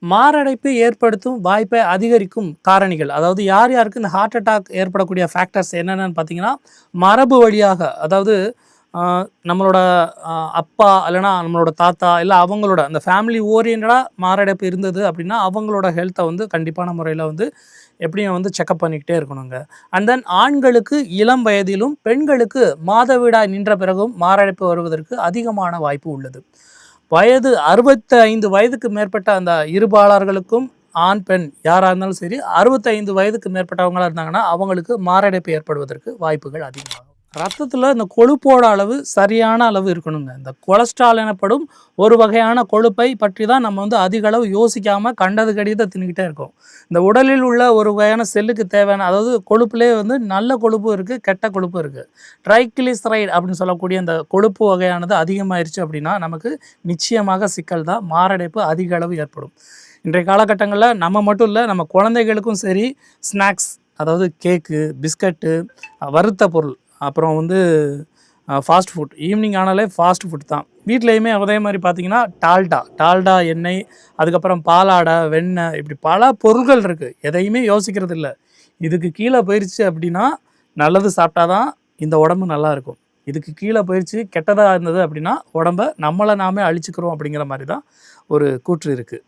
மாரடைப்பு ஏற்படுத்தும் வாய்ப்பை அதிகரிக்கும் காரணிகள், அதாவது யார் யாருக்கு இந்த ஹார்ட் அட்டாக் ஏற்படக்கூடிய ஃபேக்டர்ஸ் என்னென்னு பார்த்தீங்கன்னா, மரபு வழியாக, அதாவது நம்மளோட அப்பா இல்லைனா நம்மளோட தாத்தா இல்லை அவங்களோட அந்த ஃபேமிலி ஓரியன்டாக மாரடைப்பு இருந்தது அப்படின்னா அவங்களோட ஹெல்த்தை வந்து கண்டிப்பான முறையில் வந்து எப்படியும் வந்து செக்கப் பண்ணிக்கிட்டே இருக்கணுங்க. அண்ட் தென் ஆண்களுக்கு இளம் வயதிலும் பெண்களுக்கு மாதவிடாய் நின்ற பிறகும் மாரடைப்பு வருவதற்கு அதிகமான வாய்ப்பு உள்ளது. வயது 65 வயதுக்கு மேற்பட்ட அந்த இருபாலர்களுக்கும், ஆண் பெண் யாராக இருந்தாலும் சரி, 65 வயதுக்கு மேற்பட்டவங்களாக இருந்தாங்கன்னா அவங்களுக்கு மாரடைப்பு ஏற்படுவதற்கு வாய்ப்புகள் அதிகமாகும். ரத்தத்தில் இந்த கொழுப்போட அளவு சரியான அளவு இருக்கணுங்க. இந்த கொலஸ்ட்ரால் எனப்படும் ஒரு வகையான கொழுப்பை பற்றி தான் நம்ம வந்து அதிக அளவு யோசிக்காமல் கண்டது கடிதத்தை தின்னுக்கிட்டே இருக்கோம். இந்த உடலில் உள்ள ஒரு வகையான செல்லுக்கு தேவையான, அதாவது கொழுப்புலேயே வந்து நல்ல கொழுப்பு இருக்குது, கெட்ட கொழுப்பு இருக்குது. ட்ரைக்ளிசரைடு அப்படின்னு சொல்லக்கூடிய அந்த கொழுப்பு வகையானது அதிகமாகிருச்சு அப்படின்னா நமக்கு நிச்சயமாக சிக்கல் தான், மாரடைப்பு அதிக அளவு ஏற்படும். இன்றைய காலகட்டங்களில் நம்ம மட்டும் இல்லை, நம்ம குழந்தைகளுக்கும் சரி ஸ்நாக்ஸ், அதாவது கேக்கு, பிஸ்கட்டு, வறுத்த பொருள், அப்புறம் வந்து ஃபாஸ்ட் ஃபுட், ஈவினிங் ஆனாலே ஃபாஸ்ட் ஃபுட் தான். வீட்லேயுமே அதே மாதிரி பார்த்திங்கன்னா டால்டா எண்ணெய், அதுக்கப்புறம் பாலாடை, வெண்ணெய், இப்படி பல பொருட்கள் இருக்குது. எதையுமே யோசிக்கிறது இல்லை. இதுக்கு கீழே போயிடுச்சு அப்படின்னா நல்லது சாப்பிட்டா தான் இந்த உடம்பு நல்லாயிருக்கும். இதுக்கு கீழே போயிடுச்சு கெட்டதாக இருந்தது அப்படின்னா உடம்பை நம்மளை நாமே அழிச்சிக்கிறோம் அப்படிங்கிற மாதிரி தான் ஒரு கூற்று இருக்குது.